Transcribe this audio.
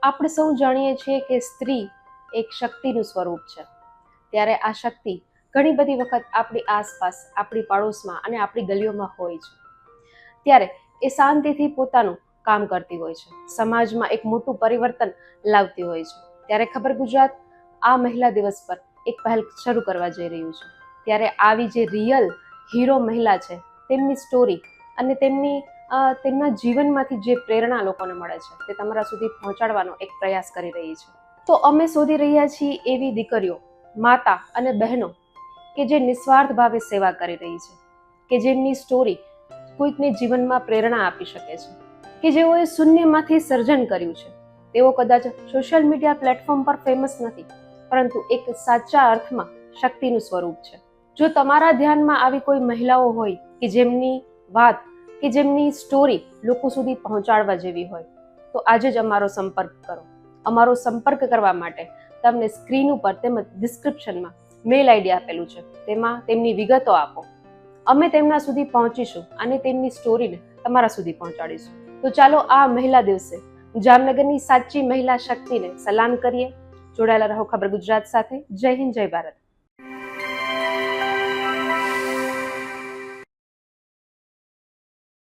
આપણે સૌ જાણીએ છીએ કે સ્ત્રી એક શક્તિનું સ્વરૂપ છે, ત્યારે આ શક્તિ ઘણી બધી વખત આપણી આસપાસ, આપણી પાડોશમાં અને આપણી ગલીઓમાં હોય છે. ત્યારે એ શાંતિથી પોતાનું કામ કરતી હોય છે, સમાજમાં એક મોટું પરિવર્તન લાવતી હોય છે. ત્યારે ખબર ગુજરાત આ મહિલા દિવસ પર એક પહેલ શરૂ કરવા જઈ રહ્યું છે. ત્યારે આવી જે રિયલ હીરો મહિલા છે, તેમની સ્ટોરી અને તેમના જીવનમાંથી જે પ્રેરણા લોકોને મળે છે તે તમારા સુધી પહોંચાડવાનો એક પ્રયાસ કરી રહી છે. તો અમે શોધી રહ્યા છીએ એવી દીકરીઓ, માતા અને બહેનો કે જે નિસ્વાર્થ ભાવે સેવા કરી રહી છે, કે જેમની સ્ટોરી કોઈકને જીવનમાં પ્રેરણા આપી શકે છે, કે જેઓએ શૂન્યમાંથી સર્જન કર્યું છે. તેઓ કદાચ સોશિયલ મીડિયા પ્લેટફોર્મ પર ફેમસ નથી, પરંતુ એક સાચા અર્થમાં શક્તિનું સ્વરૂપ છે. જો તમારા ધ્યાનમાં આવી કોઈ મહિલાઓ હોય કે જેમની વાત કે જેમની સ્ટોરી લોકો સુધી પહોંચાડવા જેવી હોય, તો આજે જ અમારો સંપર્ક કરો. અમારો સંપર્ક કરવા માટે તમને સ્ક્રીન ઉપર તેમજ ડિસ્ક્રિપ્શનમાં મેલ આઈડી આપેલું છે, તેમાં તેમની વિગતો આપો. અમે તેમના સુધી પહોંચીશું અને તેમની સ્ટોરીને તમારા સુધી પહોંચાડીશું. તો ચાલો આ મહિલા દિવસે જામનગરની સાચી મહિલા શક્તિને સલામ કરીએ. જોડાયેલા રહો ખબર ગુજરાત સાથે. જય હિન્દ, જય ભારત.